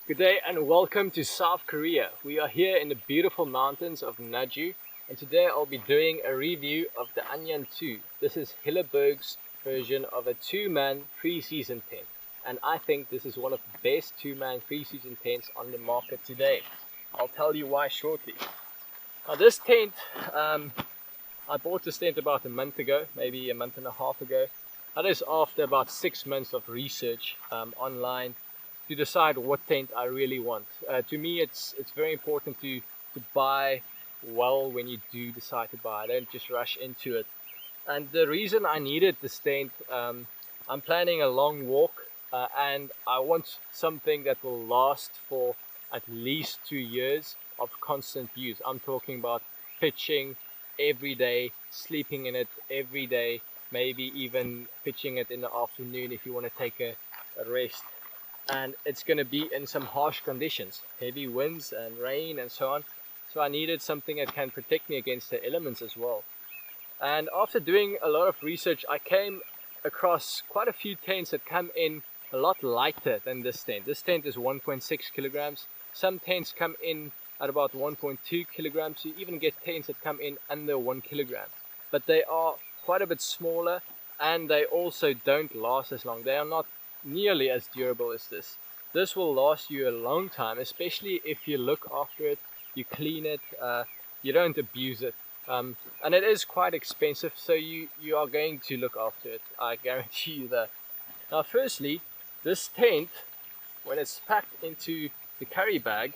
Good day and welcome to South Korea. We are here in the beautiful mountains of Naju, and today I'll be doing a review of the Anjan 2. This is Hilleberg's version of a two-man three-season tent, and I think this is one of the best two-man three-season tents on the market today. I'll tell you why shortly. Now this tent, I bought this tent about a month ago, maybe a month and a half ago. That is after about 6 months of research online to decide what tent I really want. To me, it's very important to buy well when you do decide to buy. Don't just rush into it. And the reason I needed this tent, I'm planning a long walk and I want something that will last for at least 2 years of constant use. I'm talking about pitching every day, sleeping in it every day, maybe even pitching it in the afternoon if you want to take a rest. And it's going to be in some harsh conditions, heavy winds and rain and so on. So I needed something that can protect me against the elements as well. And after doing a lot of research, I came across quite a few tents that come in a lot lighter than this tent. This tent is 1.6 kilograms. Some tents come in at about 1.2 kilograms. You even get tents that come in under 1 kilogram. But they are quite a bit smaller and they also don't last as long. They are not nearly as durable as this. This will last you a long time, especially if you look after it, you clean it, you don't abuse it. And it is quite expensive, so you are going to look after it, I guarantee you that. Now firstly, this tent, when it's packed into the carry bag,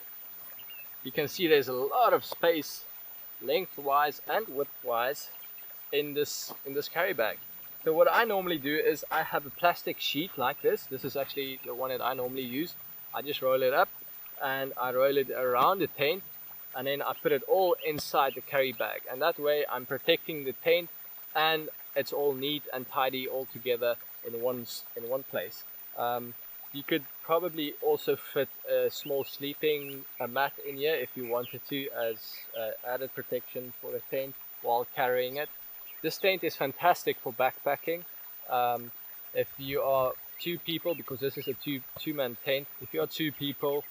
you can see there's a lot of space lengthwise and widthwise in this carry bag. So what I normally do is I have a plastic sheet like this. This is actually the one that I normally use. I just roll it up and I roll it around the tent and then I put it all inside the carry bag. And that way I'm protecting the tent and it's all neat and tidy all together in one place. You could probably also fit a small sleeping mat in here if you wanted to, as added protection for the tent while carrying it. This tent is fantastic for backpacking. If you are 2 people, because this is a two-man tent, if you are 2 people,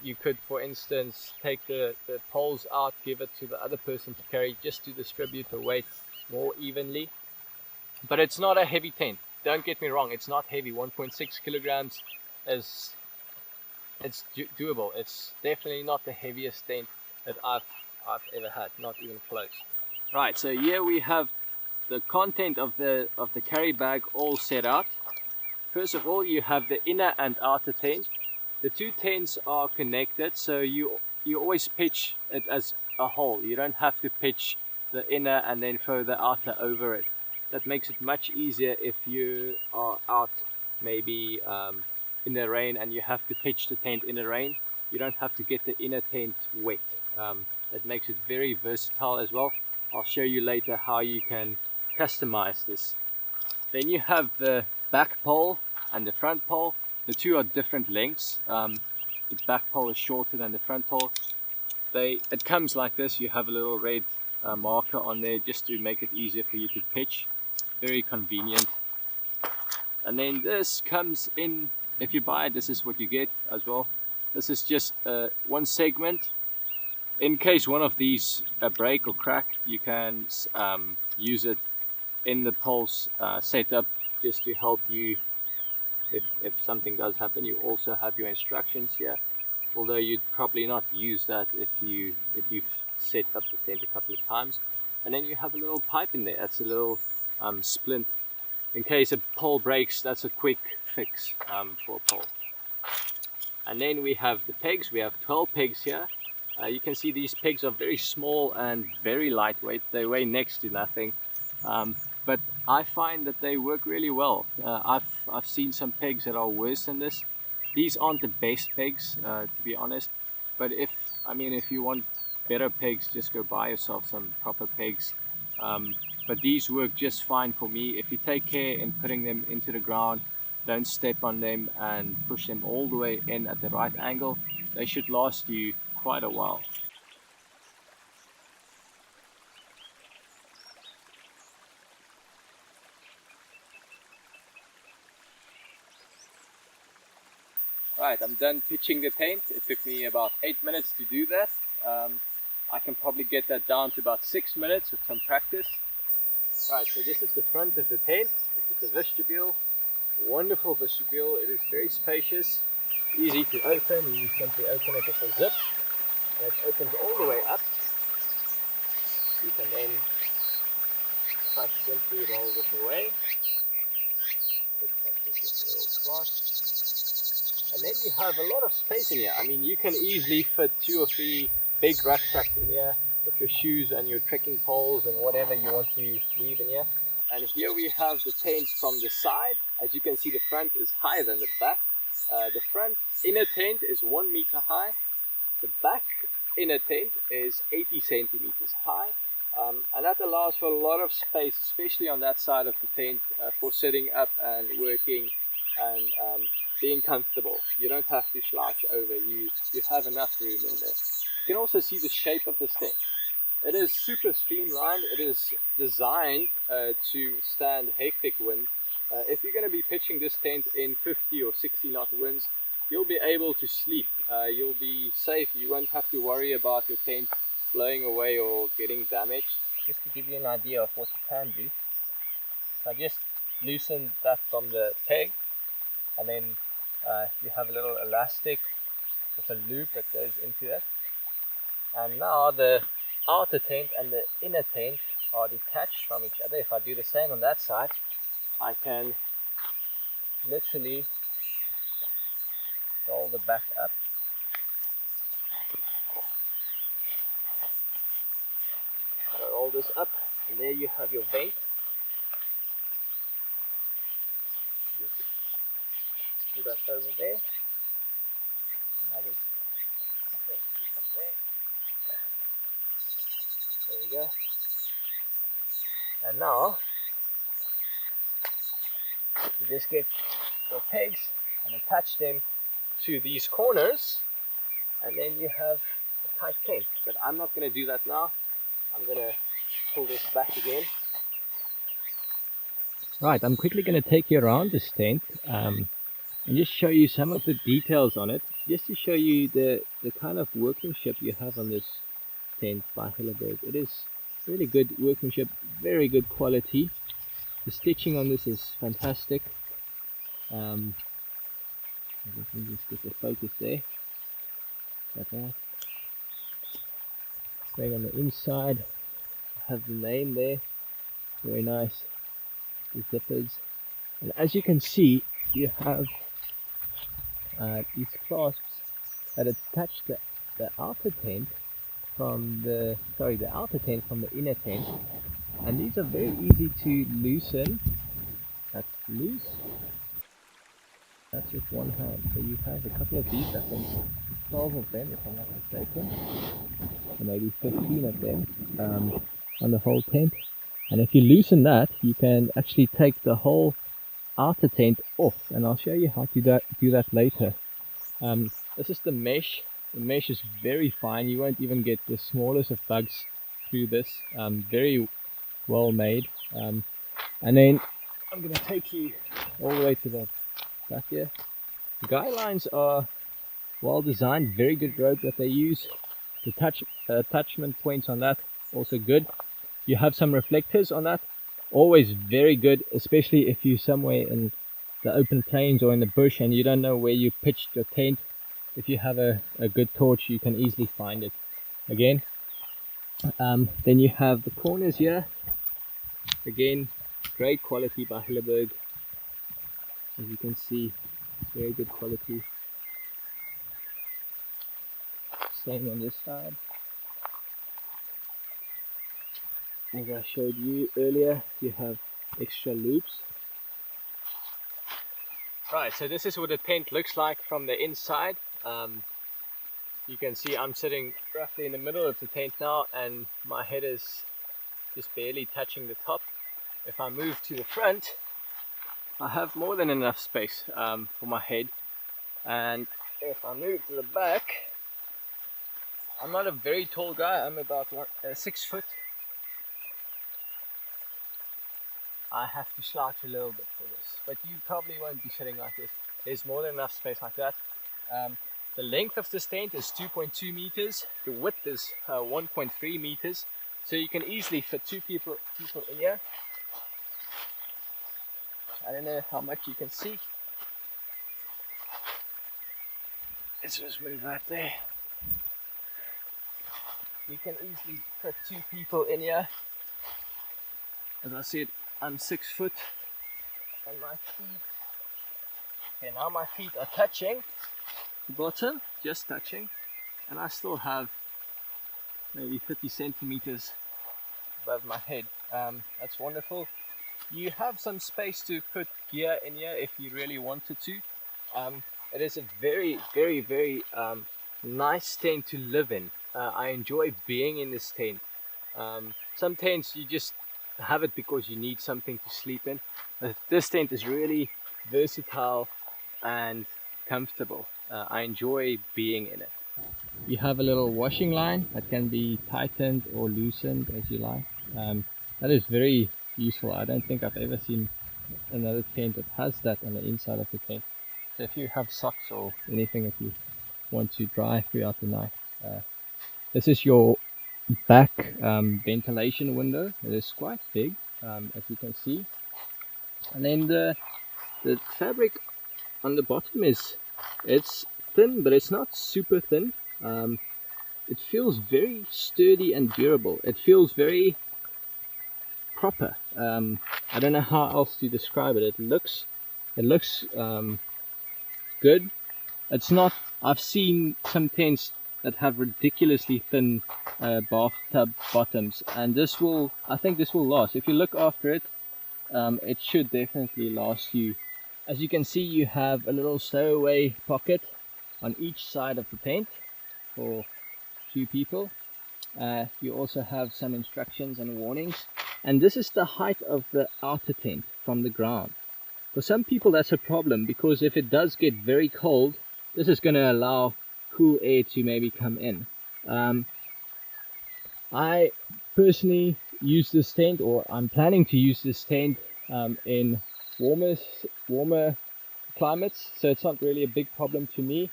you could, for instance, take the poles out, give it to the other person to carry, just to distribute the weight more evenly. But it's not a heavy tent. Don't get me wrong, it's not heavy. 1.6 kilograms it's doable. It's definitely not the heaviest tent that I've ever had, not even close. Right, so here we have the content of the carry bag all set out. First of all, you have the inner and outer tent. The 2 tents are connected, so you always pitch it as a whole. You don't have to pitch the inner and then throw the outer over it. That makes it much easier if you are out maybe in the rain and you have to pitch the tent in the rain. You don't have to get the inner tent wet. That makes it very versatile as well. I'll show you later how you can customize this. Then you have the back pole and the front pole. The 2 are different lengths. The back pole is shorter than the front pole. It comes like this. You have a little red marker on there just to make it easier for you to pitch. Very convenient. And then this comes in, if you buy it, this is what you get as well. This is just one segment. In case one of these break or crack, you can use it in the poles setup just to help you if something does happen. You also have your instructions here, although you'd probably not use that if you've set up the tent a couple of times. And then you have a little pipe in there. That's a little splint. In case a pole breaks, that's a quick fix for a pole. And then we have the pegs. We have 12 pegs here. You can see these pegs are very small and very lightweight. They weigh next to nothing, but I find that they work really well. I've seen some pegs that are worse than this. These aren't the best pegs, to be honest. But if you want better pegs, just go buy yourself some proper pegs. But these work just fine for me. If you take care in putting them into the ground, don't step on them and push them all the way in at the right angle, they should last you quite a while. Right, I'm done pitching the paint. It took me about 8 minutes to do that. I can probably get that down to about 6 minutes with some practice. Right, so this is the front of the tent. This is the vestibule. Wonderful vestibule. It is very spacious, easy to open. You simply open it with a zip and it opens all the way up. You can then quite simply roll this away. It touches this little slot. And then you have a lot of space in here. I mean, you can easily fit 2 or 3 big rucksacks in here with your shoes and your trekking poles and whatever you want to leave in here. And here we have the tent from the side. As you can see, the front is higher than the back. The front inner tent is 1 meter high. The back inner tent is 80 centimeters high. And that allows for a lot of space, especially on that side of the tent, for sitting up and working and being comfortable. You don't have to slouch over. You have enough room in there. You can also see the shape of this tent. It is super streamlined. It is designed to stand hectic wind. If you're going to be pitching this tent in 50 or 60 knot winds, you'll be able to sleep. You'll be safe. You won't have to worry about your tent blowing away or getting damaged. Just to give you an idea of what you can do, I just loosened that from the peg, and then you have a little elastic with a loop that goes into it. And now the outer tent and the inner tent are detached from each other. If I do the same on that side, I can literally roll the back up. So roll this up, and there you have your vent. Just do that over there. There we go. And now you just get your pegs and attach them to these corners, and then you have a tight tent. But I'm not going to do that now. I'm going to pull this back again. Right, I'm quickly going to take you around this tent and just show you some of the details on it, just to show you the kind of workmanship you have on this tent by Hilleberg. It is really good workmanship, very good quality. The stitching on this is fantastic. Let me just get the focus there. Like that. Going on the inside, I have the name there, very nice. The zippers, and as you can see, you have these clasps that attach the outer tent from the outer tent from the inner tent, and these are very easy to loosen. That's loose. That's with one hand. So you have a couple of these, I think 12 of them if I'm not mistaken, or maybe 15 of them on the whole tent. And if you loosen that, you can actually take the whole outer tent off, and I'll show you how to do that later. This is the mesh. The mesh is very fine. You won't even get the smallest of bugs through this. Very well made. And then I'm going to take you all the way to the back here. The guy lines are well designed. Very good rope that they use. The attachment points on that also good. You have some reflectors on that, always very good, especially if you're somewhere in the open plains or in the bush and you don't know where you pitched your tent. If you have a good torch, you can easily find it again. Then you have the corners here, again great quality by Hilleberg. As you can see, very good quality. Same on this side. As I showed you earlier, you have extra loops. Right, so this is what the tent looks like from the inside. You can see I'm sitting roughly in the middle of the tent now, and my head is just barely touching the top. If I move to the front, I have more than enough space for my head. And if I move to the back, I'm not a very tall guy, I'm about 6 foot. I have to slouch a little bit for this, but you probably won't be sitting like this. There's more than enough space like that. The length of this tent is 2.2 meters. The width is 1.3 meters. So you can easily fit two people in here. I don't know how much you can see. Let's just move that there. You can easily fit two people in here. As I said, I'm 6 foot and my feet, okay, now my feet are touching the bottom, just touching, and I still have maybe 50 centimeters above my head. That's wonderful. You have some space to put gear in here if you really wanted to. It is a very, very, very nice tent to live in. I enjoy being in this tent. Some tents you just have it because you need something to sleep in. But this tent is really versatile and comfortable. I enjoy being in it. You have a little washing line that can be tightened or loosened as you like. That is very useful. I don't think I've ever seen another tent that has that on the inside of the tent. So if you have socks or anything that you want to dry throughout the night, this is your back ventilation window. It is quite big, as you can see. And then the fabric on the bottom it's thin, but it's not super thin. It feels very sturdy and durable. It feels very proper. I don't know how else to describe it. It looks good. It's not. I've seen some tents that have ridiculously thin bathtub bottoms, and I think this will last. If you look after it, it should definitely last you. As you can see, you have a little stowaway pocket on each side of the tent for 2 people. You also have some instructions and warnings, and this is the height of the outer tent from the ground. For some people that's a problem, because if it does get very cold, this is going to allow cool air to maybe come in. I personally use this tent, or I'm planning to use this tent in warmer climates, so it's not really a big problem to me.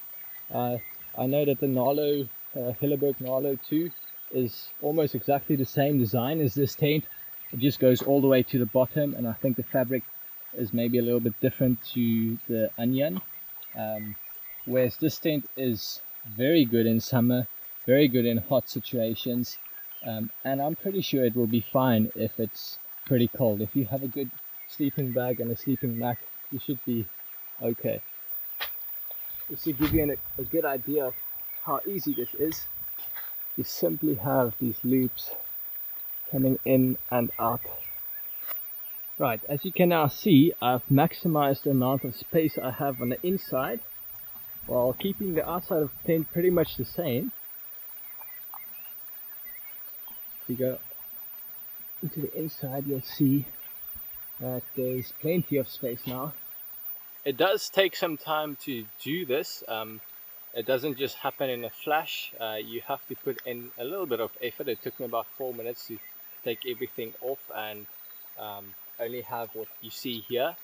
I know that the Nalo, Hilleberg Nalo 2 is almost exactly the same design as this tent. It just goes all the way to the bottom, and I think the fabric is maybe a little bit different to the Anjan. Whereas this tent is very good in summer, very good in hot situations, and I'm pretty sure it will be fine if it's pretty cold. If you have a good sleeping bag and a sleeping mat, you should be okay. Just to give you a good idea of how easy this is, you simply have these loops coming in and out. Right, as you can now see, I've maximized the amount of space I have on the inside while keeping the outside of the tent pretty much the same. If you go into the inside, you'll see that there's plenty of space now. It does take some time to do this. It doesn't just happen in a flash. You have to put in a little bit of effort. It took me about 4 minutes to take everything off and only have what you see here.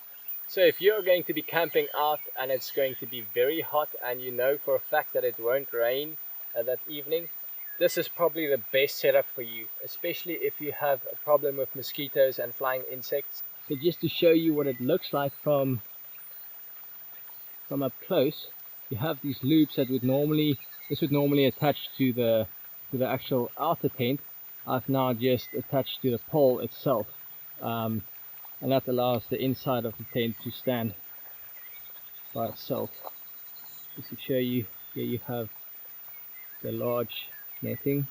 So if you're going to be camping out and it's going to be very hot and you know for a fact that it won't rain that evening, this is probably the best setup for you, especially if you have a problem with mosquitoes and flying insects. So just to show you what it looks like from up close, you have these loops that would normally attach to the actual outer tent. I've now just attached to the pole itself, and that allows the inside of the tent to stand by itself. Just to show you, here you have the large netting